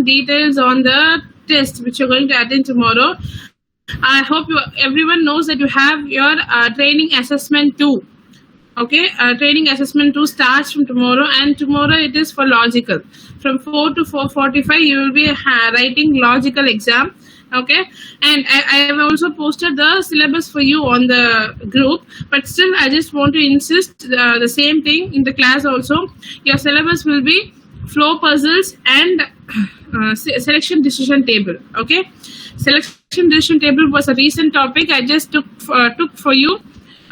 details on the test which you're going to attend tomorrow. I hope everyone knows that you have your training assessment 2. Okay, training assessment 2 starts from tomorrow, and tomorrow it is for logical. From 4 to 4:45, you will be writing logical exam. Okay, and I have also posted the syllabus for you on the group, but still I just want to insist the same thing in the class also. Your syllabus will be flow puzzles and selection decision table. Okay, selection decision table was a recent topic I just took for you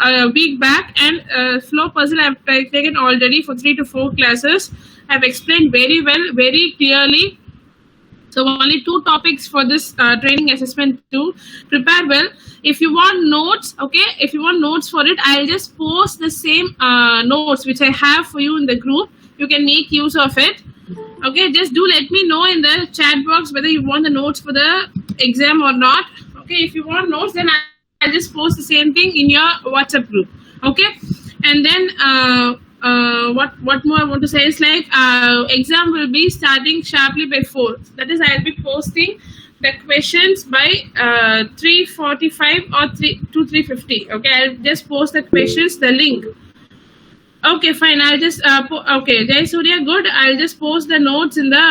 a week back, and flow puzzle I've taken already for 3 to 4 classes. I've explained very well, very clearly. So only 2 topics for this training assessment 2. Prepare well. If you want notes, okay, if you want notes for it, I'll just post the same notes which I have for you in the group. You can make use of it. Okay, just do let me know in the chat box whether you want the notes for the exam or not. Okay, if you want notes, then I'll just post the same thing in your WhatsApp group. Okay, and then what more I want to say is like exam will be starting sharply by 4. That is, I'll be posting the questions by 3:45 or 3:50. Okay, I'll just post the questions, the link. Okay, fine. I'll just okay, Jai Surya, good. I'll just post the notes in the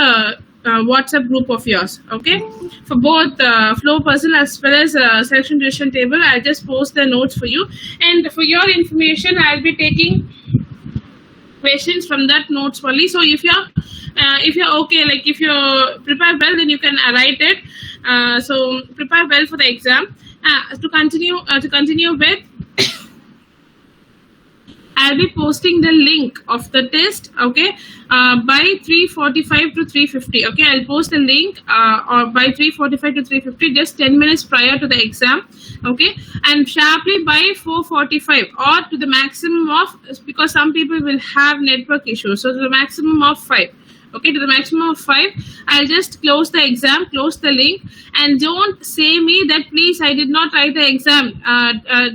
WhatsApp group of yours. Okay, for both flow puzzle as well as selection decision table, I'll just post the notes for you. And for your information, I'll be taking questions from that notes only. So if you're okay, like if you prepare well, then you can write it. So prepare well for the exam. To continue with, I'll be posting the link of the test, okay, by 3:45 to 3:50. Okay, I'll post the link or by 3:45 to 3:50, just 10 minutes prior to the exam. Okay, and sharply by 4:45 or to the maximum of, because some people will have network issues, so to the maximum of 5. Okay, to the maximum of 5, I'll just close the exam, close the link, and don't say me that please I did not write the exam.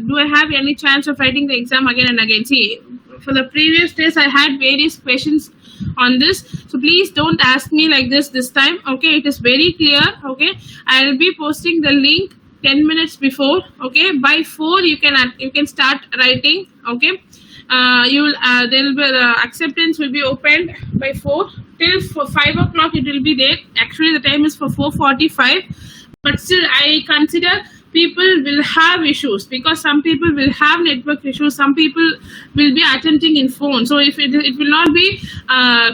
Do I have any chance of writing the exam again and again? See, for the previous test, I had various questions on this, so please don't ask me like this time. Okay, it is very clear. Okay, I'll be posting the link 10 minutes before. Okay, by 4 you can start writing. Okay, there will be acceptance will be opened by 4 till 5 o'clock. It will be there. Actually, the time is for 4:45, but still I consider people will have issues because some people will have network issues. Some people will be attempting in phone. So if it will not be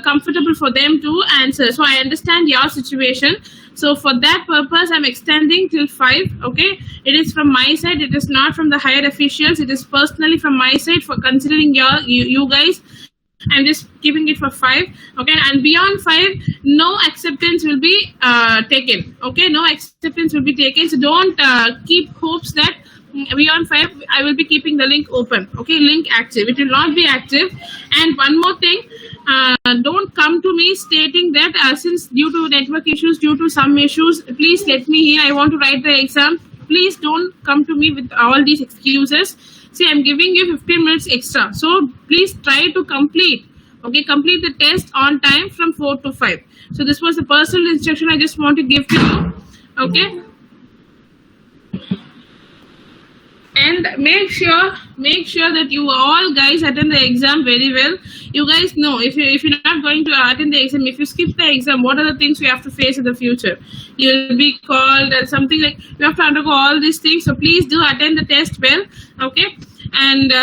comfortable for them to answer. So I understand your situation. So for that purpose, I'm extending till 5. Okay, it is from my side. It is not from the higher officials. It is personally from my side for considering you guys. I'm just giving it for 5. Okay, and beyond 5, no acceptance will be taken. Okay, no acceptance will be taken. So don't keep hopes that beyond 5 I will be keeping the link open. Okay, link active. It will not be active. And one more thing, don't come to me stating that since due to network issues, due to some issues, please let me in, I want to write the exam. Please don't come to me with all these excuses. See, I'm giving you 15 minutes extra. So please try to complete. Okay, complete the test on time from 4 to 5. So this was the personal instruction I just want to give to you. Okay. And make sure that you all guys attend the exam very well. You guys know if you're not going to attend the exam, if you skip the exam, what are the things we have to face in the future? You will be called something like you have to undergo all these things. So please do attend the test well. Okay. And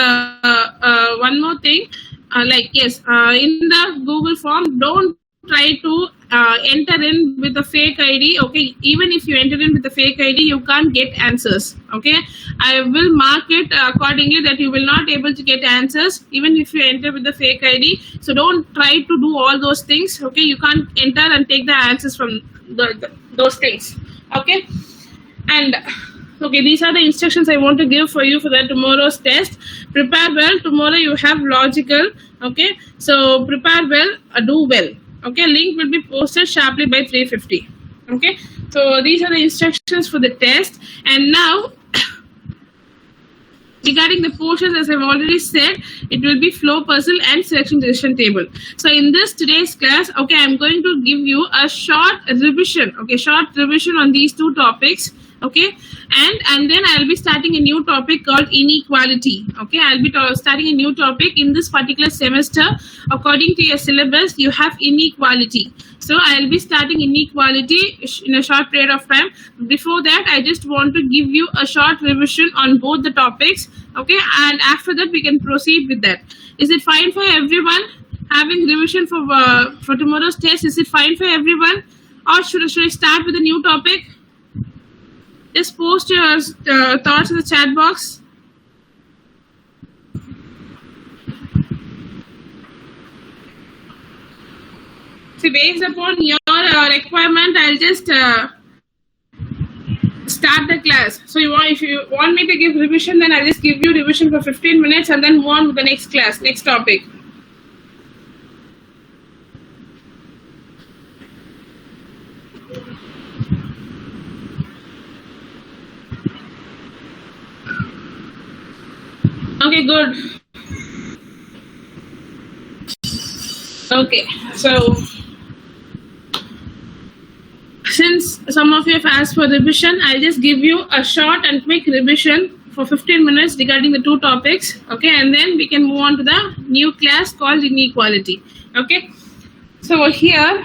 one more thing, in the Google form, don't try to enter in with a fake ID. Okay, even if you enter in with a fake ID, you can't get answers. Okay, I will mark it accordingly that you will not able to get answers even if you enter with the fake ID. So don't try to do all those things. Okay, you can't enter and take the answers from those things. Okay, and okay, these are the instructions I want to give for you for the tomorrow's test. Prepare well. Tomorrow you have logical. Okay, so prepare well, do well. Okay, link will be posted sharply by 3:50. Okay, so these are the instructions for the test. And now Regarding the portions, as I've already said, it will be flow puzzle and selection decision table. So in this today's class, okay, I'm going to give you a short revision, okay, short revision on these two topics, okay, and then I'll be starting a new topic called inequality, okay. I'll be starting a new topic in this particular semester. According to your syllabus, you have inequality. So I'll be starting inequality in a short period of time. Before that, I just want to give you a short revision on both the topics, okay, and after that we can proceed with that. Is it fine for everyone? Having revision for tomorrow's test, is it fine for everyone, or should I start with a new topic? Just post your thoughts in the chat box. See, based upon your requirement, I'll just start the class. So if you want me to give revision, then I'll just give you revision for 15 minutes and then move on with the next class, next topic. Okay, good. Okay, so since some of you have asked for revision, I'll just give you a short and quick revision for 15 minutes regarding the two topics, okay, and then we can move on to the new class called inequality, okay. So here,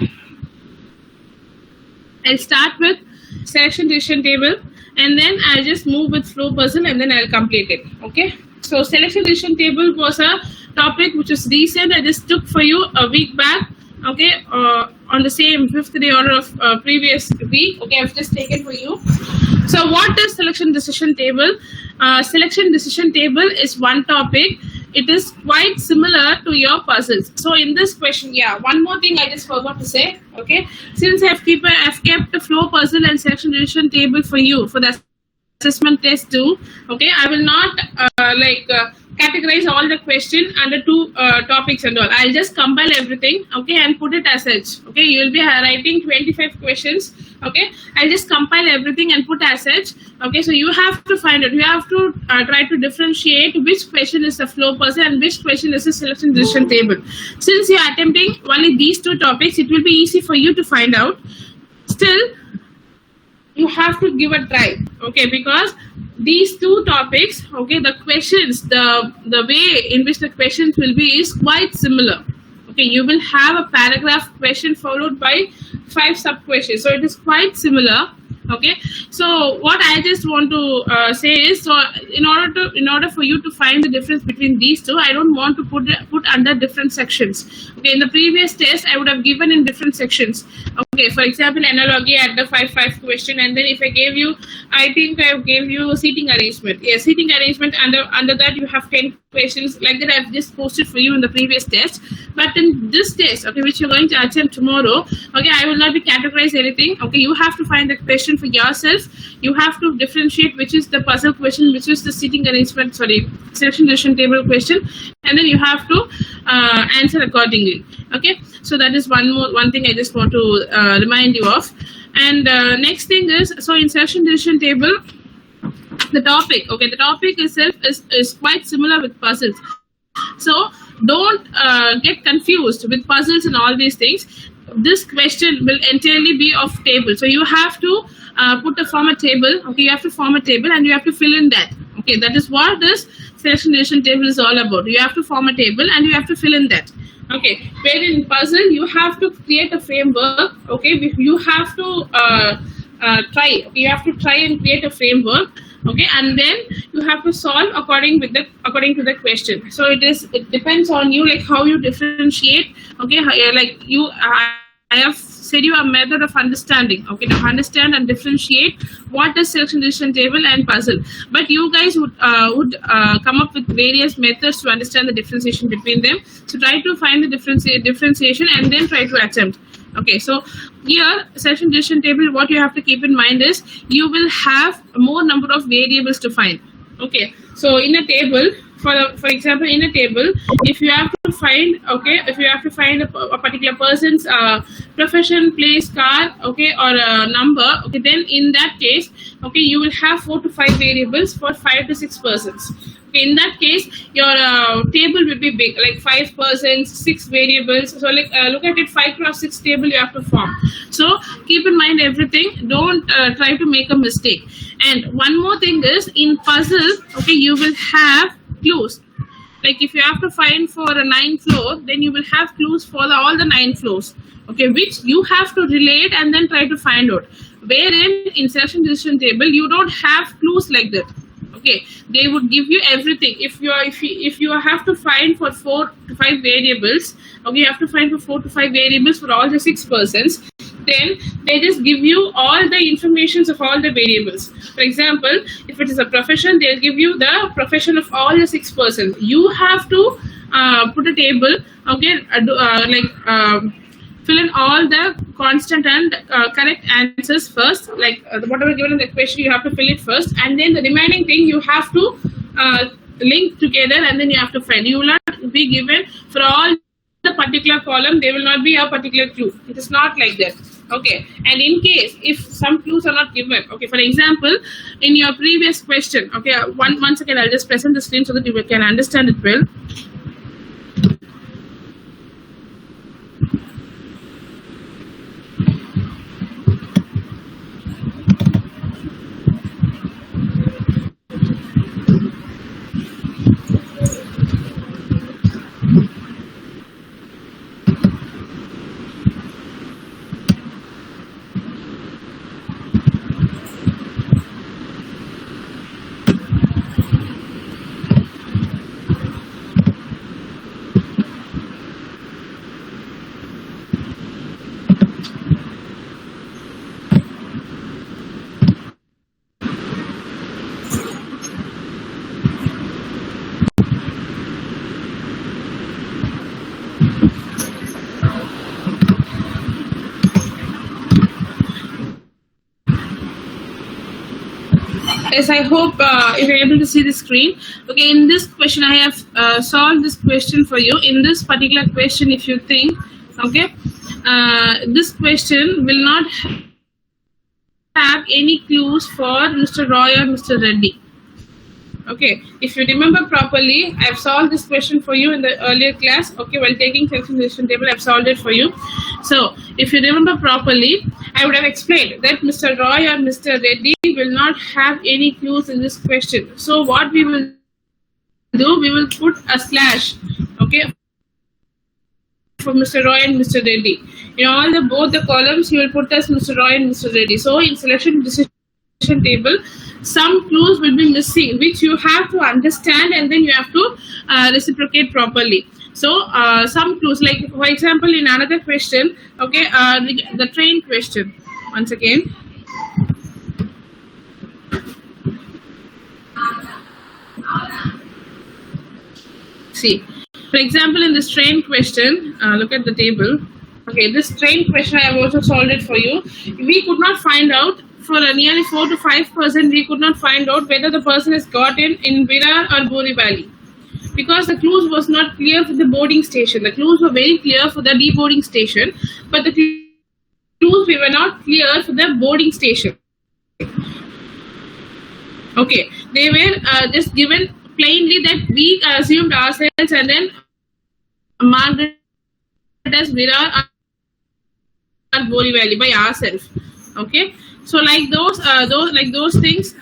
I'll start with selection decision table, and then I'll just move with flow puzzle, and then I'll complete it, okay. So selection decision table was a topic which is recent. I just took for you a week back, okay, on the same 5th day order of previous week, okay, I've just taken for you. So what is selection decision table? Selection decision table is one topic. It is quite similar to your puzzles. So in this question, yeah, one more thing I just forgot to say, okay, since I've kept the flow puzzle and selection decision table for you for the assessment test too, okay, I will not categorize all the question under two topics and all. I'll just compile everything, okay, and put it as such, okay. You will be writing 25 questions, okay. I'll just compile everything and put as such, okay. So you have to find it. You have to try to differentiate which question is a flow puzzle and which question is a selection decision table. Since you are attempting only these two topics, it will be easy for you to find out. Still, you have to give a try, okay, because these two topics, okay, the questions, the way in which the questions will be is quite similar, okay. You will have a paragraph question followed by 5 sub questions, so it is quite similar, okay. So what I just want to say is, so in order for you to find the difference between these two, I don't want to put under different sections, okay. In the previous test, I would have given in different sections, okay. For example, analogy at the 5 question, and then if I gave you, I think I gave you seating arrangement. Yeah, seating arrangement, under that you have 10 questions like that. I've just posted for you in the previous test. But in this test, okay, which you're going to attempt tomorrow, okay, I will not be categorized anything, okay. You have to find the question for yourself. You have to differentiate which is the puzzle question, which is the seating arrangement, selection decision table question, and then you have to answer accordingly, okay. So that is one thing I just want to remind you of. And next thing is, so in selection decision table, the topic itself is quite similar with puzzles. So don't get confused with puzzles and all these things. This question will entirely be of table. So you have to form a table, okay. You have to form a table and you have to fill in that, okay. That is what this selection decision table is all about. You have to form a table and you have to fill in that, okay. Where in puzzle, you have to create a framework, okay. You have to try, okay. You have to try and create a framework, okay, and then you have to solve according to the question. So it depends on you, like how you differentiate, okay. Like I have said you a method of understanding, okay, to understand and differentiate what is selection decision table and puzzle. But you guys would come up with various methods to understand the differentiation between them. So try to find the differentiation and then try to attempt. Okay, so here selection decision table, what you have to keep in mind is you will have more number of variables to find. Okay, so in a table, for example, in a table, if you have to find, okay, if you have to find a particular person's profession, place, car, okay, or a number, okay, then in that case, okay, you will have 4 to 5 variables for 5 to 6 persons. In that case, your table will be big, like 5%, 6 variables. So like look at it, 5 cross 6 table you have to form. So keep in mind everything. Don't try to make a mistake. And one more thing is, in puzzle, okay, you will have clues. Like if you have to find for a 9th floor, then you will have clues for all the 9 floors, okay, which you have to relate and then try to find out. Wherein in selection decision table, you don't have clues like that. Okay, they would give you everything. If you have to find for 4 to 5 variables, okay, you have to find for 4 to 5 variables for all the 6 persons. Then they just give you all the informations of all the variables. For example, if it is a profession, they'll give you the profession of all the 6 persons. You have to put a table, okay, fill in all the constant and correct answers first. Like whatever given in the question, you have to fill it first, and then the remaining thing you have to link together, and then you have to find. You will not be given for all the particular column. There will not be a particular clue. It is not like that. Okay, and in case if some clues are not given, okay, for example, in your previous question, okay, once again I'll just present the screen so that you can understand it well. Yes, I hope if you're able to see the screen. Okay, in this question, I have solved this question for you. In this particular question, if you think, okay, this question will not have any clues for Mr. Roy or Mr. Reddy. Okay, if you remember properly, I've solved this question for you in the earlier class. Okay, while taking selection decision table, I've solved it for you. So, if you remember properly, I would have explained that Mr. Roy or Mr. Reddy will not have any clues in this question. So, what we will do, we will put a slash, okay, for Mr. Roy and Mr. Reddy. In all the both the columns, you will put as Mr. Roy and Mr. Reddy. So, in selection decision table, some clues will be missing, which you have to understand, and then you have to reciprocate properly. So some clues, like for example, in another question, okay, the train question. Once again, see, for example, in this train question, look at the table. Okay, this train question I have also solved it for you. We could not find out for nearly 4 to 5%. We could not find out whether the person has got in Virar or Borivali, because the clues was not clear for the boarding station. The clues were very clear for the deboarding station, but the clues we were not clear for the boarding station. Okay, they were just given plainly that we assumed ourselves and then marked it as Virar or Borivali by ourselves. Okay, so like those things.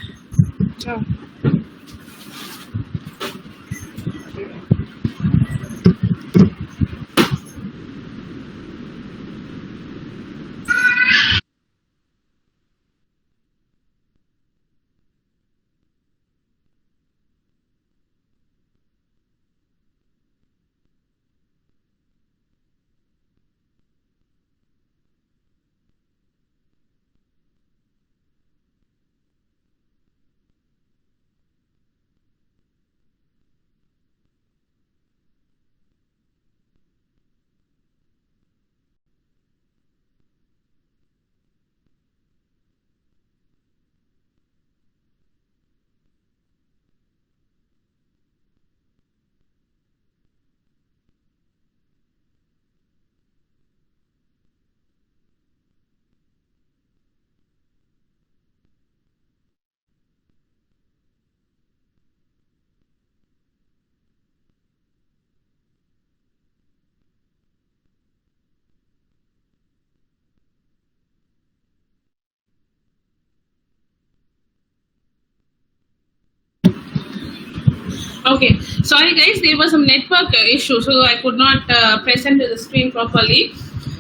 Okay, sorry guys, there was some network issue, so I could not present the screen properly.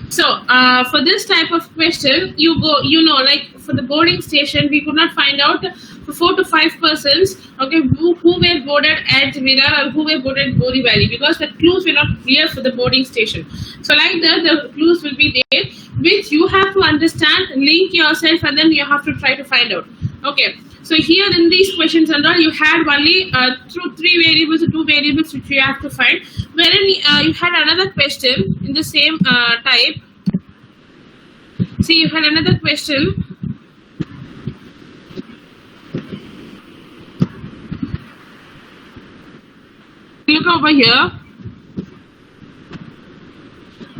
So for this type of question, you go, like for the boarding station, we could not find out for 4 to 5 persons, okay, who were boarded at Virar or who were boarded at Bori Valley, because the clues were not clear for the boarding station. So like that, the clues will be there, which you have to understand, link yourself, and then you have to try to find out. Okay. So here in these questions and all, you had only through 3 variables or 2 variables which you have to find. Wherein you had another question in the same type. See, you had another question. Look over here.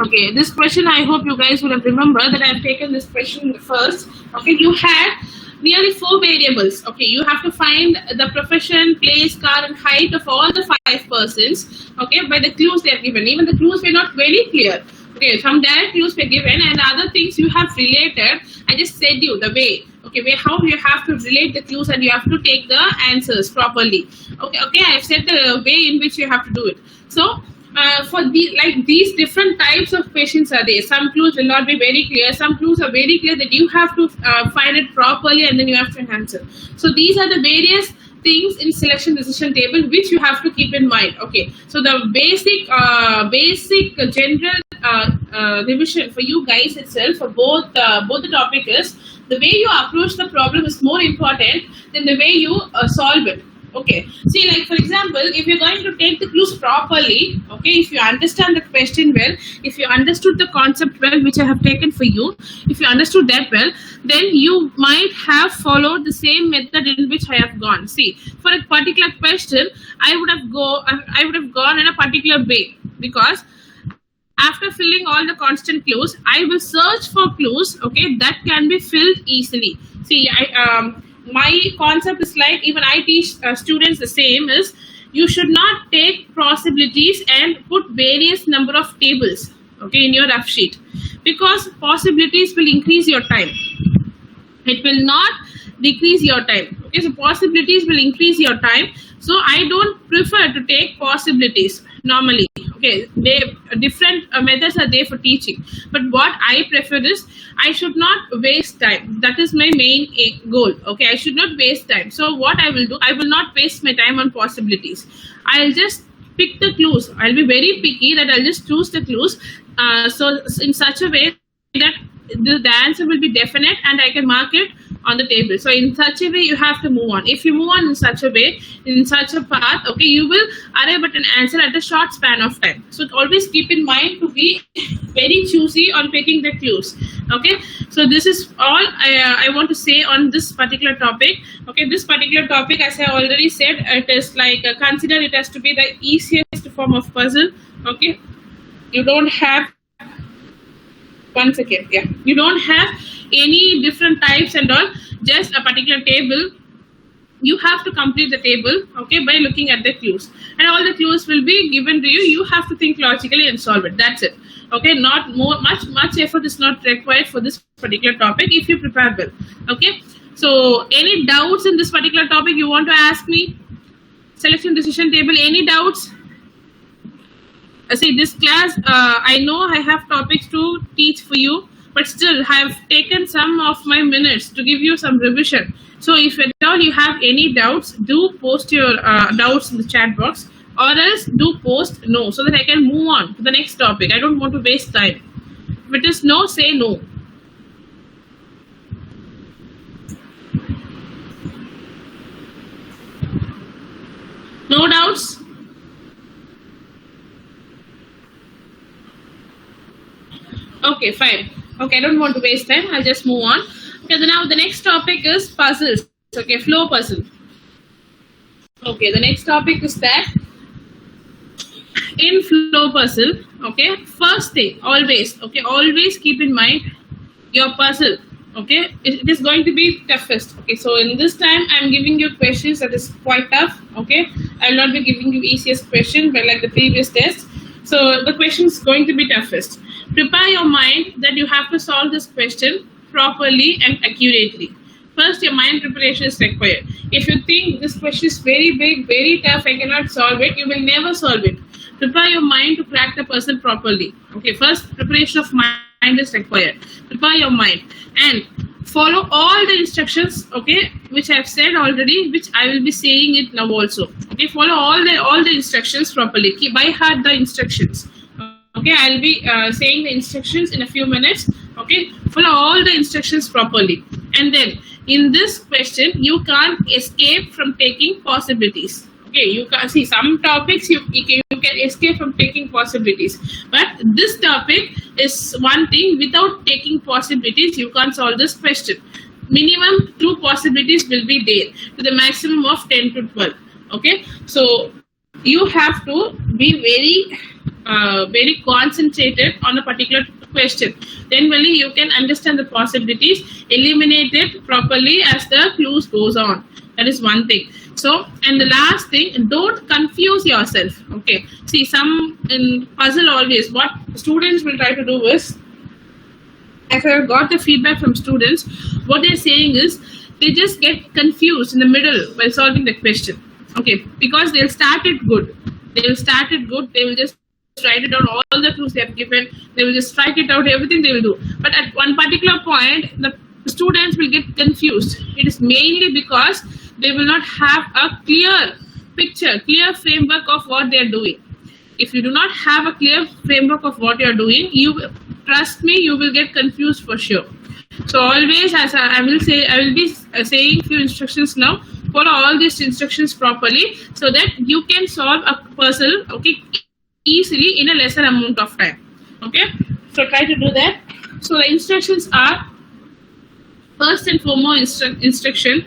Okay, this question I hope you guys would have remembered that I have taken this question first. Okay, you had nearly 4 variables. Okay, you have to find the profession, place, car, and height of all the 5 persons. Okay, by the clues they are given. Even the clues were not very clear. Okay, some direct clues were given, and other things you have related. I just said you the way. Okay, how you have to relate the clues and you have to take the answers properly. Okay, I have said the way in which you have to do it. So. For these different types of questions are there. Some clues will not be very clear. Some clues are very clear that you have to find it properly and then you have to answer. So these are the various things in selection decision table which you have to keep in mind. Okay. So the basic general revision for you guys itself for both the topic is the way you approach the problem is more important than the way you solve it. Okay, see, like for example, if you're going to take the clues properly, okay, if you understand the question well, if you understood the concept well, which I have taken for you, if you understood that well, then you might have followed the same method in which I have gone. See, for a particular question, I would have gone in a particular way, because after filling all the constant clues, I will search for clues, okay, that can be filled easily. See, my concept is like, even I teach students the same, is you should not take possibilities and put various number of tables, okay, in your rough sheet, because possibilities will increase your time. It will not decrease your time. Okay, so possibilities will increase your time. So I don't prefer to take possibilities normally. Okay, different methods are there for teaching, but what I prefer is I should not waste time. That is my main goal. Okay, I should not waste time. So what I will do, I will not waste my time on possibilities. I'll just pick the clues. I'll be very picky that I'll just choose the clues. So in such a way that the answer will be definite and I can mark it on the table. So in such a way you have to move on. If you move on in such a way, in such a path, okay, you will arrive at an answer at a short span of time. So always keep in mind to be very choosy on picking the clues. Okay, so this is all I want to say on this particular topic. Okay, this particular topic, as I already said, it is like consider it as to be the easiest form of puzzle. Okay, you don't have you don't have any different types and all, just a particular table. You have to complete the table, okay, by looking at the clues, and all the clues will be given to you. You have to think logically and solve it. That's it. Okay, not much effort is not required for this particular topic if you prepare well. Okay, so any doubts in this particular topic you want to ask me? Selection decision table, any doubts? See, this class, I know I have topics to teach for you, but still I have taken some of my minutes to give you some revision. So if at all you have any doubts, do post your doubts in the chat box, or else do post no, so that I can move on to the next topic. I don't want to waste time. If it is no, say no. No doubts? Okay, fine. Okay, I don't want to waste time. I'll just move on. Okay, then now the next topic is puzzles. Okay, flow puzzle. Okay, the next topic is that in flow puzzle, okay, first thing, always, okay, always keep in mind your puzzle. Okay, it is going to be toughest. Okay, so in this time I'm giving you questions that is quite tough. Okay, I will not be giving you easiest question, but like the previous test. So the question is going to be toughest. Prepare your mind that you have to solve this question properly and accurately. First, your mind preparation is required. If you think this question is very big, very tough, I cannot solve it, you will never solve it. Prepare your mind to crack the puzzle properly. Okay, first preparation of mind is required. Prepare your mind and follow all the instructions. Okay, which I have said already, which I will be saying it now also. Okay, follow all the instructions properly. Keep by heart the instructions. Okay, I'll be saying the instructions in a few minutes. Okay, follow all the instructions properly, and then in this question you can't escape from taking possibilities. Okay, you can see some topics you can escape from taking possibilities, but this topic is one thing. Without taking possibilities you can't solve this question. Minimum 2 possibilities will be there to the maximum of 10 to 12. Okay, so you have to be very concentrated on a particular question. Then only you can understand the possibilities, eliminate it properly as the clues goes on. That is one thing. So, and the last thing, don't confuse yourself. Okay, see, some in puzzle always what students will try to do is, as I have got the feedback from students, what they're saying is they just get confused in the middle while solving the question. Okay, because they'll start it good. They will just write it down all the clues they have given. They will just strike it out, everything they will do. But at one particular point, the students will get confused. It is mainly because they will not have a clear picture, clear framework of what they are doing. If you do not have a clear framework of what you are doing, trust me, you will get confused for sure. So always, as I will be saying few instructions now. Follow all these instructions properly so that you can solve a puzzle, okay, easily in a lesser amount of time. Okay, so try to do that. So the instructions are, first and foremost instruction.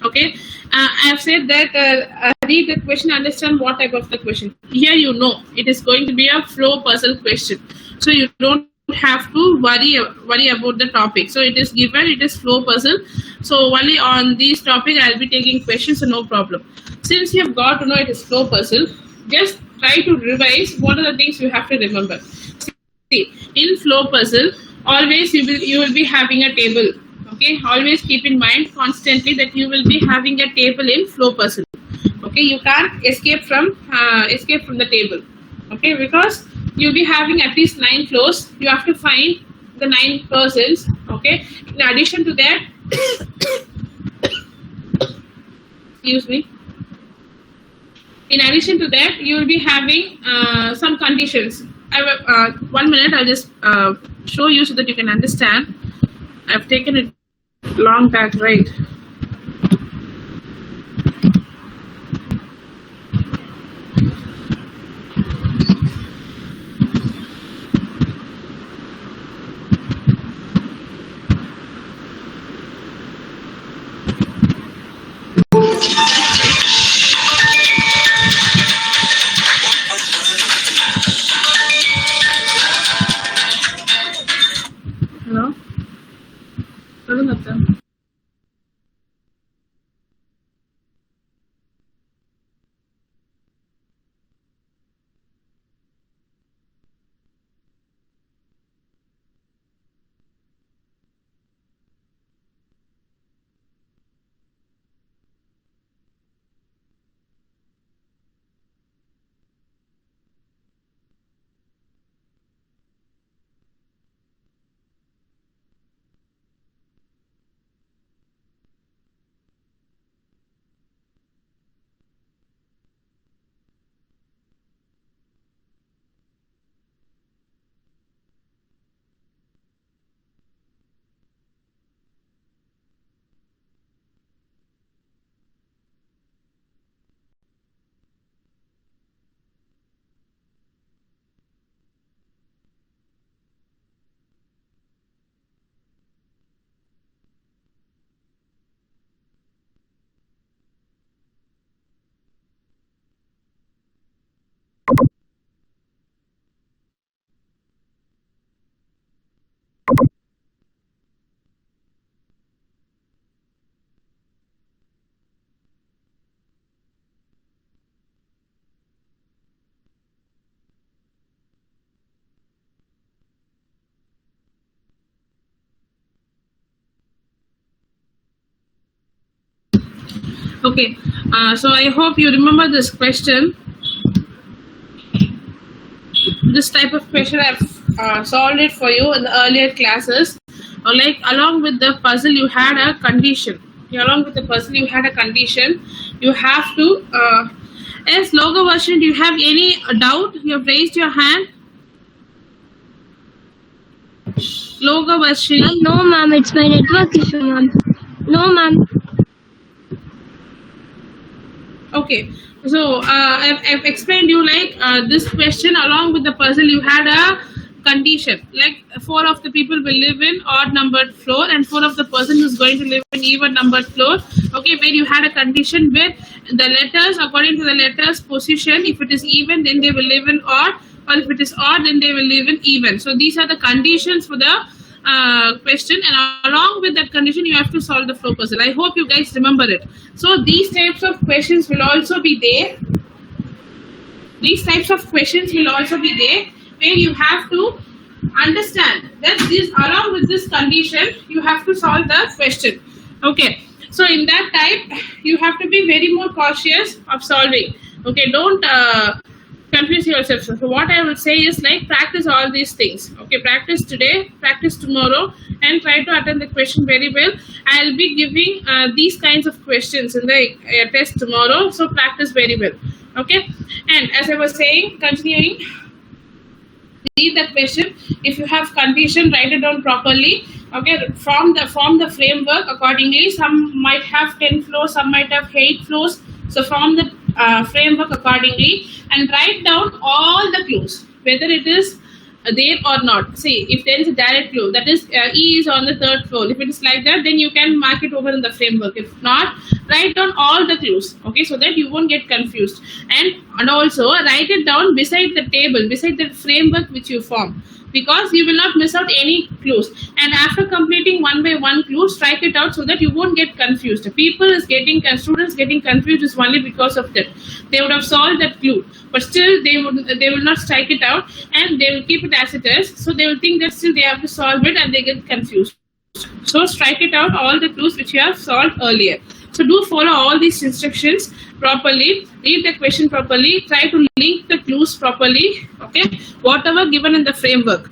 Okay, I have said that read the question, understand what type of the question. Here you know it is going to be a flow puzzle question, so you don't have to worry about the topic. So it is given, it is flow puzzle. So only on this topic I'll be taking questions, so no problem. Since you have got to know it is flow puzzle, just try to revise what are the things you have to remember. See, in flow puzzle, always you will be having a table. Okay, always keep in mind constantly that you will be having a table in flow puzzle. Okay, you can't escape from the table. Okay, because you'll be having at least 9 floors. You have to find the 9 persons. Okay, in addition to that, excuse me. In addition to that, you will be having some conditions. 1 minute, I'll just show you so that you can understand. I've taken it long back, right? Hello? Okay, so I hope you remember this question. This type of question I've solved it for you in the earlier classes. Like along with the puzzle, you had a condition. Along with the puzzle, you had a condition. You have to. Yes, logo version. Do you have any doubt? You have raised your hand. Logo version. No, ma'am. It's my network issue, ma'am. No, ma'am. Okay, so I've explained you like this question along with the puzzle. You had a condition like 4 of the people will live in odd numbered floor and 4 of the person who's going to live in even numbered floor. Okay, where you had a condition where the letters, according to the letters position, if it is even, then they will live in odd, or if it is odd, then they will live in even. So these are the conditions for the question, and along with that condition you have to solve the flow puzzle. I hope you guys remember it. So these types of questions will also be there. These types of questions will also be there where you have to understand that this, along with this condition, you have to solve the question. Okay, so in that type you have to be very more cautious of solving. Okay, don't confuse yourself. So what I will say is like practice all these things. Okay, practice today, practice tomorrow, and try to attend the question very well. I'll be giving these kinds of questions in the test tomorrow, so practice very well. Okay, and as I was saying, continuing, read the question. If you have condition, write it down properly. Okay, form the framework accordingly. Some might have 10 floors, some might have 8 floors. So form the framework accordingly and write down all the clues, whether it is there or not. See, if there is a direct clue, that is E is on the 3rd floor. If it is like that, then you can mark it over in the framework. If not, write down all the clues. Okay, so that you won't get confused. And also write it down beside the table, beside the framework which you form, because you will not miss out any clues. And after completing one by one clue, strike it out so that you won't get confused. Students getting confused is only because of that. They would have solved that clue, but still they will not strike it out and they will keep it as it is. So they will think that still they have to solve it and they get confused. So strike it out all the clues which you have solved earlier. So do follow all these instructions properly, read the question properly, try to link the clues properly. Okay, whatever given in the framework.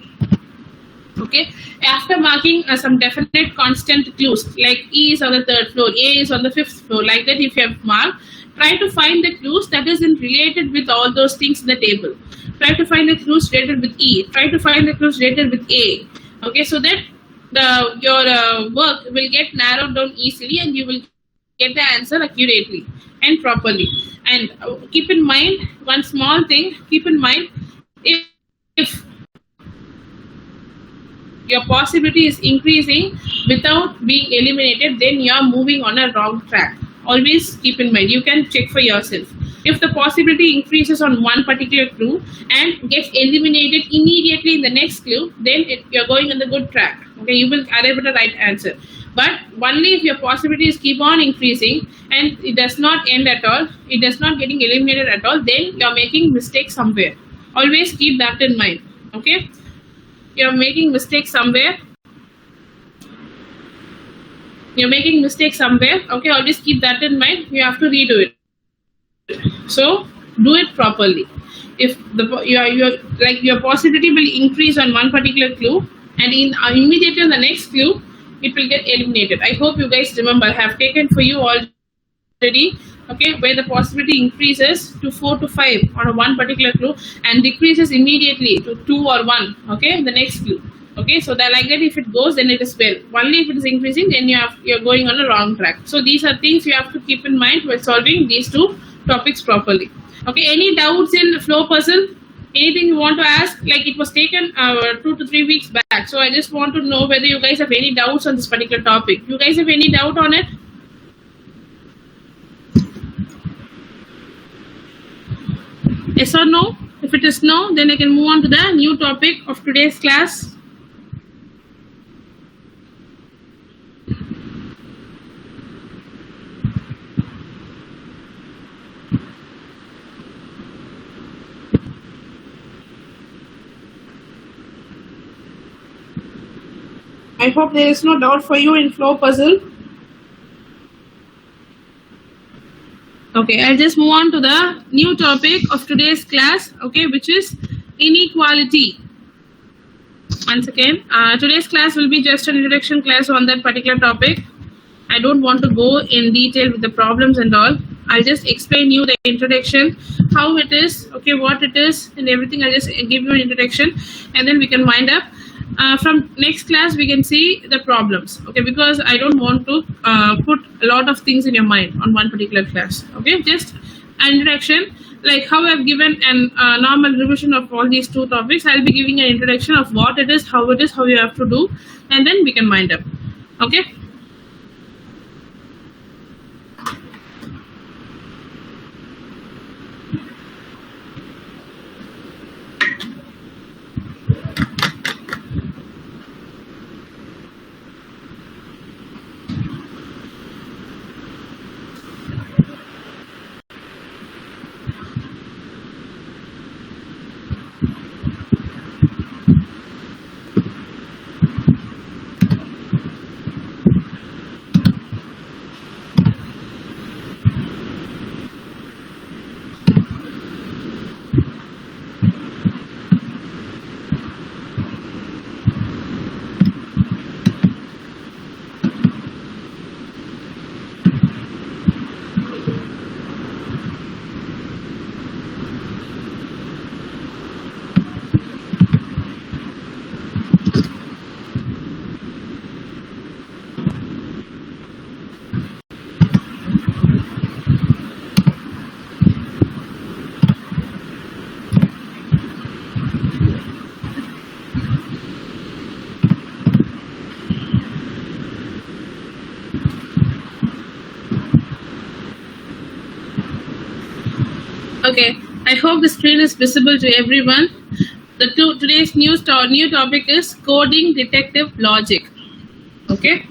Okay, after marking some definite constant clues like E is on the 3rd floor, A is on the 5th floor, like that if you have marked, try to find the clues that is related with all those things in the table. Try to find the clues related with E, try to find the clues related with A. Okay, so that your work will get narrowed down easily and you will get the answer accurately and properly. And keep in mind one small thing, keep in mind, if your possibility is increasing without being eliminated, then you are moving on a wrong track. Always keep in mind, you can check for yourself. If the possibility increases on one particular clue and gets eliminated immediately in the next clue, then you're going on the good track. Okay, you will arrive at the right answer. But only if your possibilities keep on increasing and it does not end at all, it does not getting eliminated at all, then you're making mistakes somewhere. Always keep that in mind. Okay, you're making mistakes somewhere. You're making mistakes somewhere. Okay, always keep that in mind. You have to redo it. So do it properly. If your possibility will increase on one particular clue and immediately on the next clue it will get eliminated. I hope you guys remember. I have taken for you already. Okay, where the possibility increases to 4 to 5 on a one particular clue and decreases immediately to 2 or 1. Okay, the next clue. Okay, so that like that if it goes, then it is well. Only if it is increasing, then you're going on a wrong track. So these are things you have to keep in mind while solving these two topics properly. Okay, any doubts in flow puzzle? Anything you want to ask? Like it was taken 2 to 3 weeks back, so I just want to know whether you guys have any doubts on this particular topic. You guys have any doubt on it? Yes or no? If it is no, then I can move on to the new topic of today's class. I hope there is no doubt for you in flow puzzle. Okay, I'll just move on to the new topic of today's class, okay, which is inequality. Once again, today's class will be just an introduction class on that particular topic. I don't want to go in detail with the problems and all. I'll just explain you the introduction, how it is, okay, what it is, and everything. I'll just give you an introduction, and then we can wind up. From next class, we can see the problems, okay, because I don't want to put a lot of things in your mind on one particular class, okay, just an introduction, like how I've given an normal revision of all these two topics. I'll be giving an introduction of what it is, how you have to do, and then we can wind up, okay. Okay, I hope the screen is visible to everyone. Today's new topic is coding detective logic. Okay,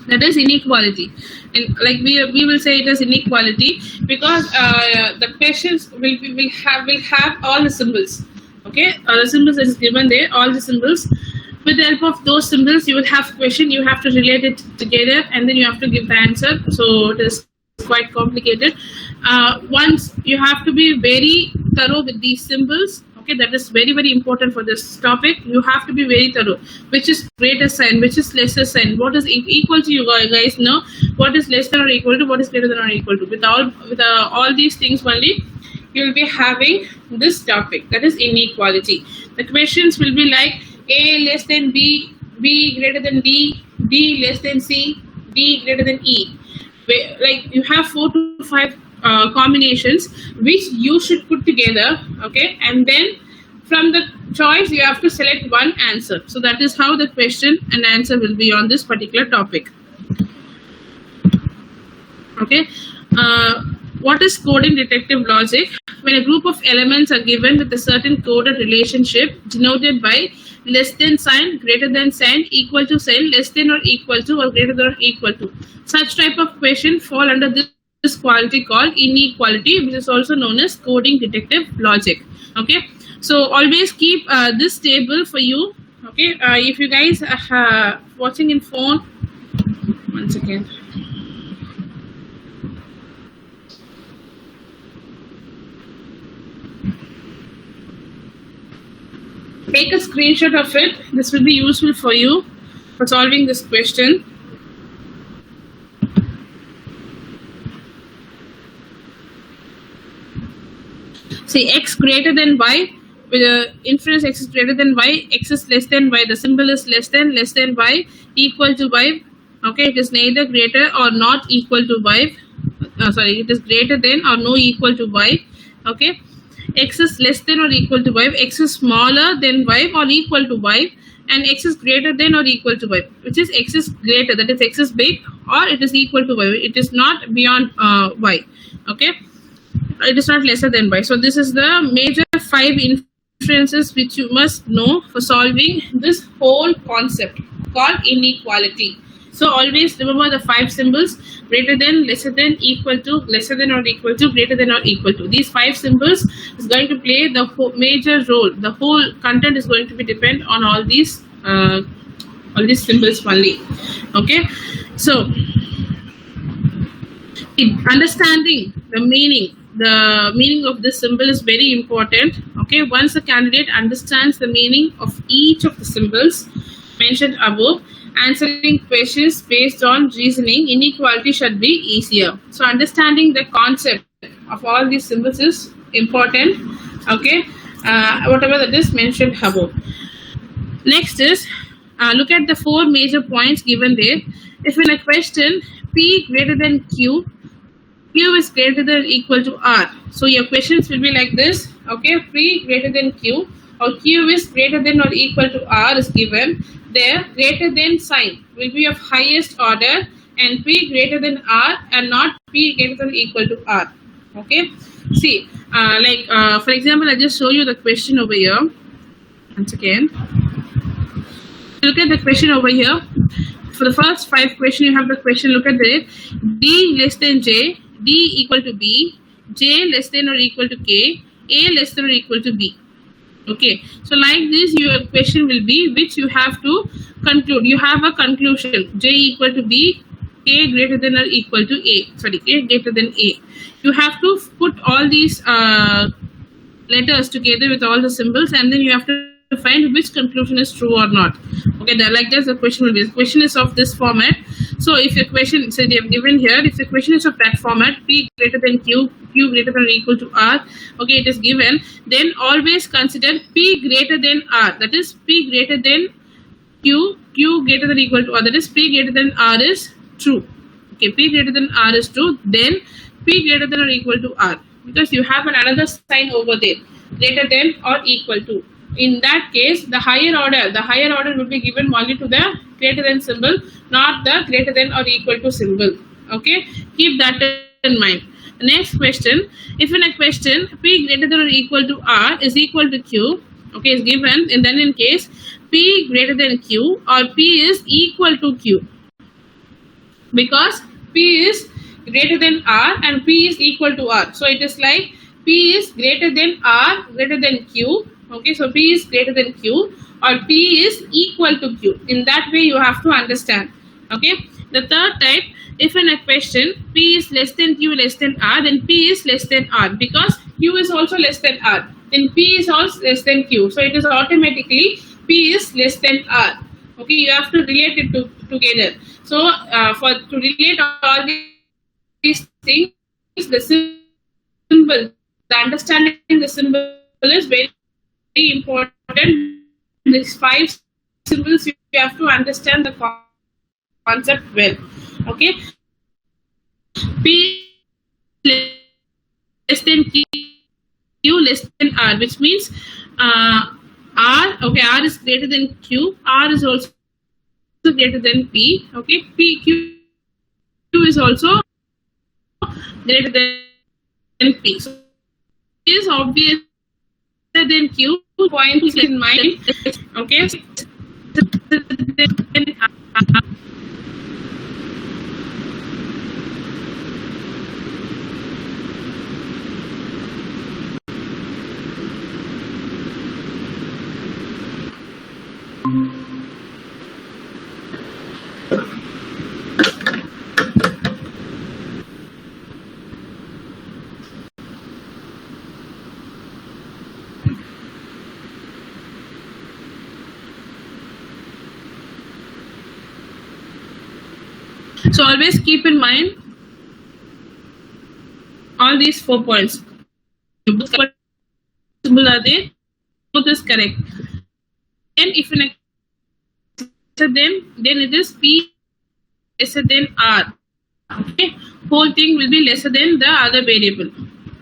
that is inequality, and like we will say it as inequality because the questions will have all the symbols. Okay, the symbols that is given there, all the symbols. With the help of those symbols, you will have question. You have to relate it together, and then you have to give the answer. So it is quite complicated. Once you have to be very thorough with these symbols, okay, that is very, very important for this topic. You have to be very thorough. Which is greater sign, which is lesser sign, what is equal to, you guys know what is less than or equal to, what is greater than or equal to. With all these things only, you will be having this topic, that is inequality. The questions will be like A less than B, B greater than D, D less than C, D greater than E. Like you have 4 to 5 combinations which you should put together, okay, and then from the choice you have to select one answer. So that is how the question and answer will be on this particular topic. Okay, what is coding detective logic? When a group of elements are given with a certain coded relationship denoted by less than sign, greater than sign, equal to sign, less than or equal to, or greater than or equal to. Such type of question fall under this quality called inequality, which is also known as coding detective logic. Okay, so always keep this table for you. Okay, if you guys are watching in phone, once again. Take a screenshot of it. This will be useful for you for solving this question. See, x greater than y, with inference x is greater than y, x is less than y, the symbol is less than y, equal to y. Okay, it is neither greater or not equal to y. It is greater than or no equal to y. Okay, x is less than or equal to y, x is smaller than y or equal to y, and x is greater than or equal to y, which is x is greater, that is x is big, or it is equal to y, it is not beyond y. Okay, it is not lesser than y. So this is the major 5 inferences which you must know for solving this whole concept called inequality. So always remember the 5 symbols: greater than, lesser than, equal to, lesser than or equal to, greater than or equal to. These 5 symbols is going to play the major role. The whole content is going to be depend on all these symbols only. Okay, so Understanding the meaning of this symbol is very important. Okay, once a candidate understands the meaning of each of the symbols mentioned above, answering questions based on reasoning inequality should be easier. So understanding the concept of all these symbols is important. Okay, whatever that is mentioned above. Next is, look at the four major points given there. If in a question P greater than Q is greater than or equal to R. So your questions will be like this. Okay, P greater than Q or Q is greater than or equal to R is given. There, greater than sign will be of highest order and P greater than R and not P greater than or equal to R. Okay, see, for example, I just show you the question over here. Once again, look at the question over here. For the first 5 questions, you have the question. Look at it. D less than J, D equal to B, J less than or equal to K, A less than or equal to B. Okay. So like this, your question will be which you have to conclude. You have a conclusion. J equal to B, K greater than or equal to A. Sorry, K greater than A. You have to put all these letters together with all the symbols, and then you have to find which conclusion is true or not. Okay, like this the question will be. The question is of this format. So if your question, so they have given here, if the question is of that format, P greater than Q, Q greater than or equal to R, okay, it is given, then always consider P greater than R, that is P greater than Q, Q greater than or equal to R, that is P greater than R is true. Okay, P greater than R is true, then P greater than or equal to R, because you have another sign over there, greater than or equal to. In that case, the higher order will be given only to the greater than symbol, not the greater than or equal to symbol. Okay, keep that in mind. The next question, if in a question P greater than or equal to R is equal to Q, okay, is given, and then in case P greater than Q or P is equal to Q, because P is greater than R and P is equal to R. So it is like P is greater than R greater than Q. Okay, so P is greater than Q or P is equal to Q. In that way, you have to understand. Okay. The third type, if in a question P is less than Q less than R, then P is less than R, because Q is also less than R. Then P is also less than Q. So it is automatically P is less than R. Okay, you have to relate it together. So to relate all these things, the symbol, the understanding the symbol is very important. These 5 symbols you have to understand the concept well. Okay, P less than Q less than R, which means R. Okay, R is greater than Q. R is also greater than P. Okay, Q is also greater than P. So it is obvious than Q. Point in mind. Okay. So always keep in mind all these 4 points. Both symbol are there, both is correct. And if in a then it is P lesser than R. Okay, whole thing will be lesser than the other variable.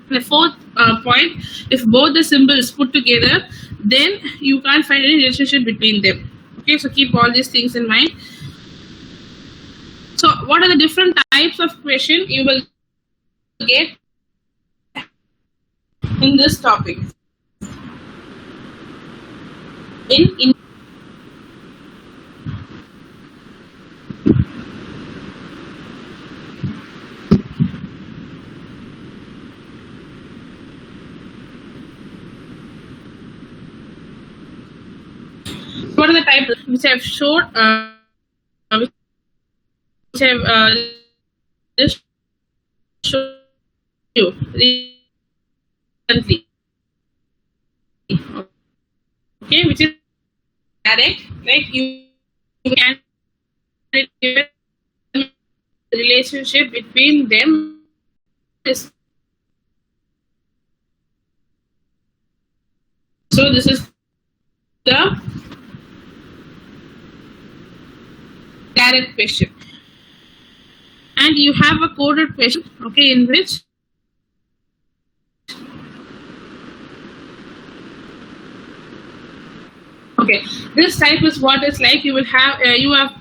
The fourth point, if both the symbols put together, then you can't find any relationship between them. Okay, so keep all these things in mind. So what are the different types of question you will get in this topic? In what are the types which I have showed, which I have just you recently. Okay, which is direct, like you can relationship between them is, so this is the direct question, and you have a coded question, okay, in which okay, this type is what is like you will have you have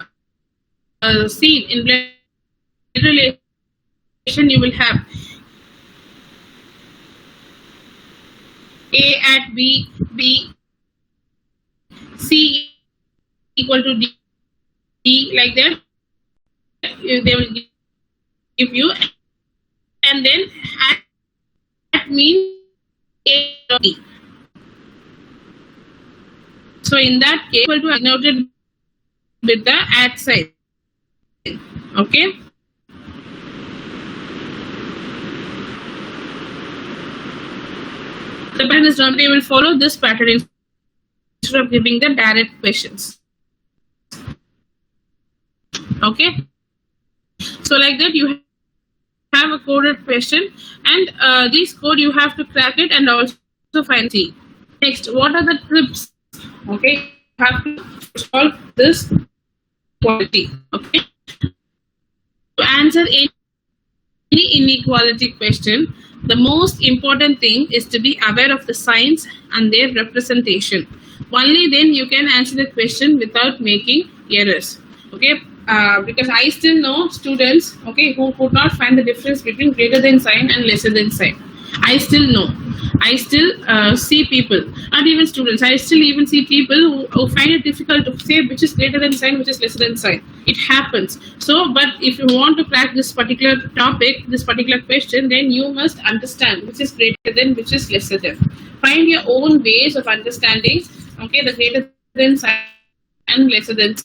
seen in blood relation. You will have A at B, B, C equal to D, like that. They will give you, and then at means A or D. So in that case, equal to denoted with the at sign. Okay. The pattern is done. They will follow this pattern instead of giving the direct questions. Okay. So like that, you have a coded question, and this code you have to crack it and also find C. Next, what are the tips? Okay, you have to solve this quality. Okay, to answer any inequality question, the most important thing is to be aware of the signs and their representation. Only then you can answer the question without making errors. Okay, because I still know students, okay, who could not find the difference between greater than sign and lesser than sign. I still know. I still see people, not even students. I still even see people who find it difficult to say which is greater than sign, which is lesser than sign. It happens. So, but if you want to crack this particular topic, this particular question, then you must understand which is greater than, which is lesser than. Find your own ways of understanding, okay, the greater than sign and lesser than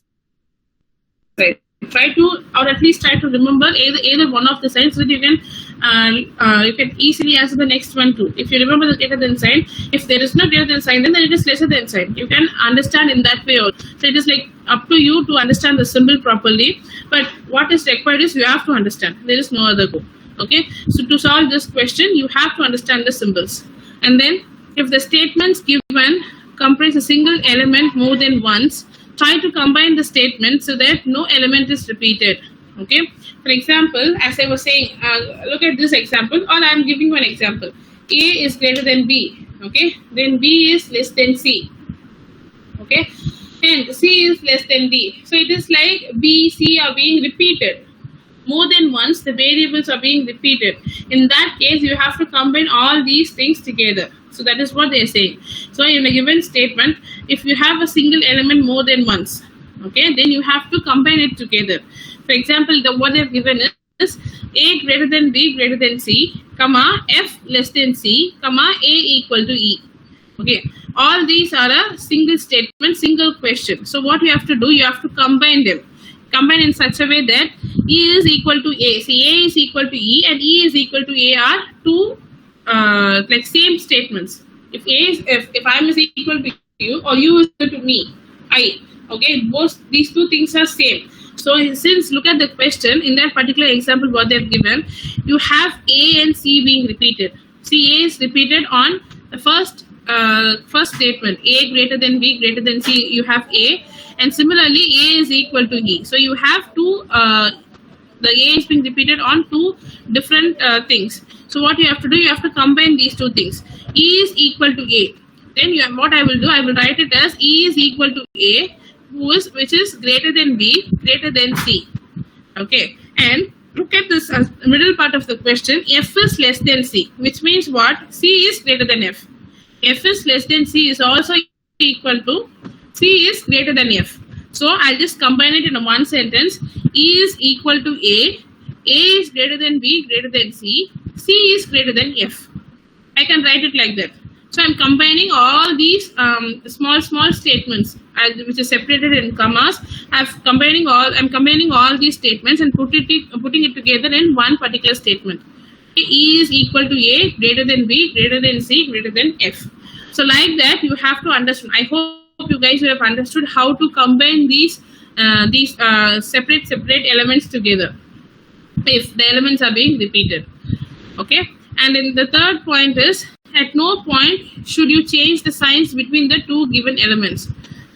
sign. Try to, or at least try to remember either one of the signs so that you can easily answer the next one too. If you remember the greater than sign, if there is no greater than sign, then it is lesser than sign. You can understand in that way also. So it is like up to you to understand the symbol properly. But what is required is you have to understand. There is no other go. Okay. So to solve this question, you have to understand the symbols. And then if the statements given comprise a single element more than once, try to combine the statements so that no element is repeated. Okay. For example, as I was saying, look at this example, or I am giving one example. A is greater than B. Okay. Then B is less than C. Okay. And C is less than D. So it is like B, C are being repeated. More than once, the variables are being repeated. In that case, you have to combine all these things together. So that is what they are saying. So in a given statement, if you have a single element more than once, okay, then you have to combine it together. For example, what they have given is A greater than B greater than C, comma, F less than C, comma, A equal to E. Okay, all these are a single statement, single question. So what you have to do, you have to combine them. Combine in such a way that E is equal to A. See, A is equal to E and E is equal to A are two like same statements. If A is, if I is equal to you or you is equal to me, I, okay, both these two things are same. So since look at the question in that particular example what they have given, you have A and C being repeated. See, A is repeated on the first statement, A greater than B greater than C, you have A, and similarly A is equal to E. So you have two, the A is being repeated on two different things. So what you have to do, you have to combine these two things. E is equal to A. Then you have, what I will do, I will write it as E is equal to A, which is greater than B greater than C. Okay, and look at this middle part of the question. F is less than C, which means what? C is greater than F. F is less than C is also equal to C is greater than F. So I'll just combine it in one sentence. E is equal to A is greater than B greater than C is greater than F. I can write it like that. So I'm combining all these small statements which is separated in commas. I'm combining all these statements and putting it together in one particular statement. E is equal to A, greater than B, greater than C, greater than F. So like that, you have to understand. I hope you guys have understood how to combine these separate elements together if the elements are being repeated. Okay. And then the third point is, at no point should you change the signs between the two given elements.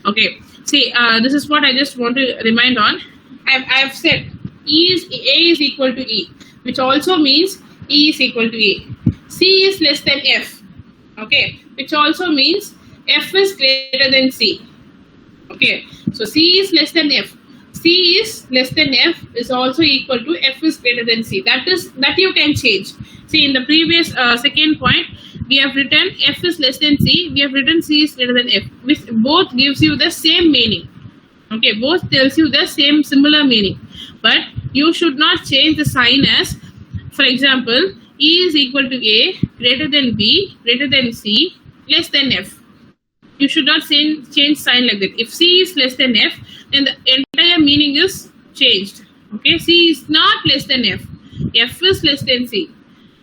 Okay. See, this is what I just want to remind on. I've said A is equal to E, which also means E is equal to A. C is less than F. Okay, which also means F is greater than C. Okay, so C is less than F. C is less than F is also equal to F is greater than C. That you can change. See, in the previous second point, we have written F is less than C. We have written C is greater than F, which both gives you the same meaning. Okay, both tells you the same similar meaning, but you should not change the sign as, for example, E is equal to A, greater than B, greater than C, less than F. You should not change sign like that. If C is less than F, then the entire meaning is changed. Okay, C is not less than F. F is less than C.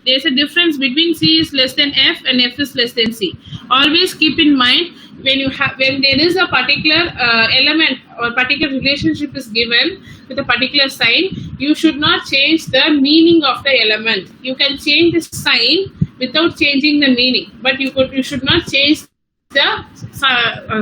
There is a difference between C is less than F and F is less than C. Always keep in mind, when there is a particular element or particular relationship is given with a particular sign, you should not change the meaning of the element. You can change the sign without changing the meaning, but you should not change the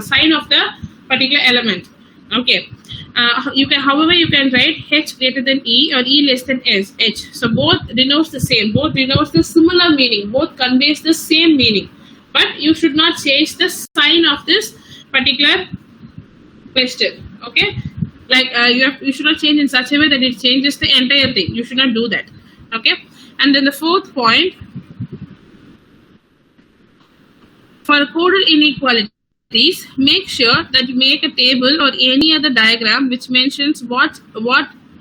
sign of the particular element. Okay. However, you can write H greater than E or E less than H. So both denotes the same, both denotes the similar meaning, both conveys the same meaning. But you should not change the sign of this particular question. Okay, like you should not change in such a way that it changes the entire thing. You should not do that. Okay, and then the fourth point, for coded inequalities, make sure that you make a table or any other diagram which mentions what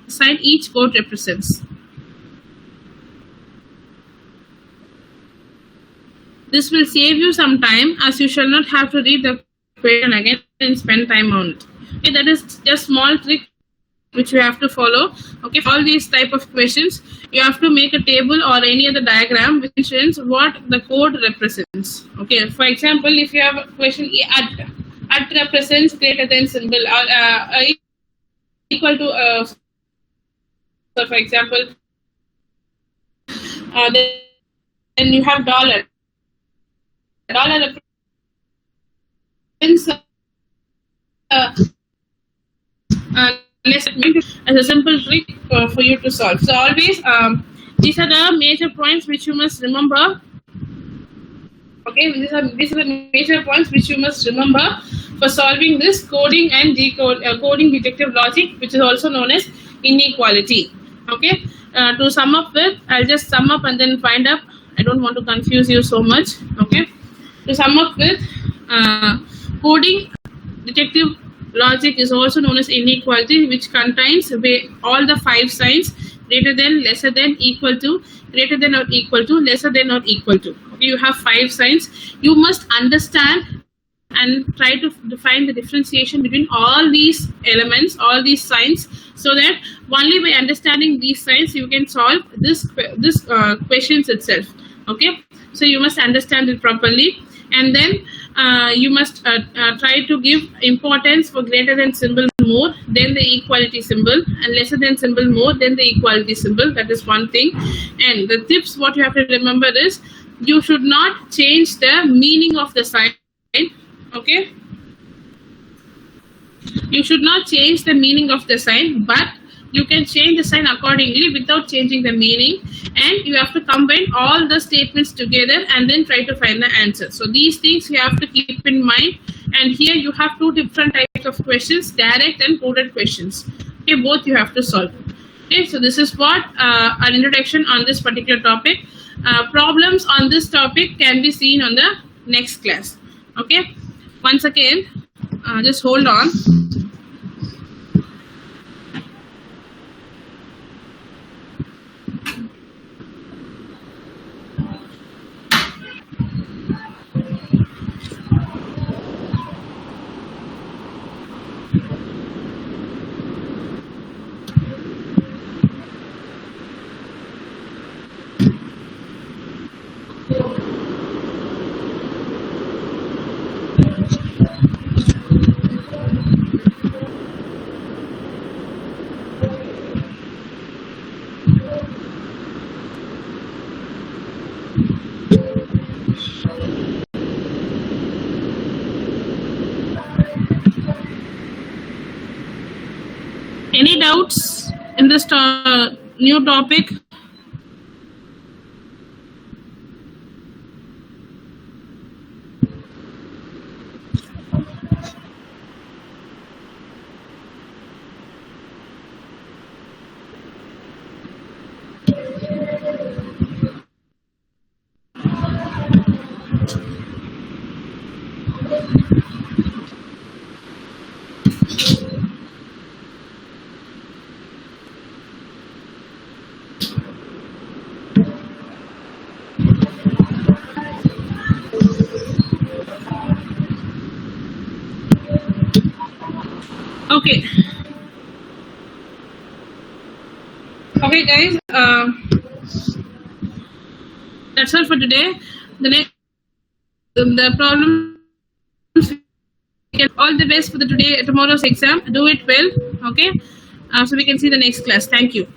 sign each code represents. This will save you some time, as you shall not have to read the question again and spend time on it. Okay, that is just small trick which you have to follow. Okay, for all these type of questions, you have to make a table or any other diagram which mentions what the code represents. Okay, for example, if you have a question at represents greater than symbol or equal to so for example, then you have dollar represents as a simple trick for you to solve. So always these are the major points which you must remember. Okay, these are the major points which you must remember for solving this coding and coding detective logic, which is also known as inequality. Okay, to sum up with, I'll just sum up and then find up. I don't want to confuse you so much. Okay, to sum up with, coding detective logic is also known as inequality, which contains all the 5 signs: greater than, lesser than, equal to, greater than or equal to, lesser than or equal to. Okay, you have 5 signs. You must understand and try to define the differentiation between all these elements, all these signs, so that only by understanding these signs you can solve this questions itself. Okay, so you must understand it properly, and then you must try to give importance for greater than symbol more than the equality symbol, and lesser than symbol more than the equality symbol. That is one thing. And the tips, what you have to remember is, you should not change the meaning of the sign. Okay, you should not change the meaning of the sign, but you can change the sign accordingly without changing the meaning, and you have to combine all the statements together and then try to find the answer. So these things you have to keep in mind, and here you have 2 different types of questions: direct and coded questions. Okay, both you have to solve. Okay, so this is what an introduction on this particular topic. Problems on this topic can be seen on the next class. Okay, once again, just hold on. doubts in this new topic? Okay. Okay, guys. That's all for today. The next, the problem. All the best for the tomorrow's exam. Do it well. Okay. So we can see the next class. Thank you.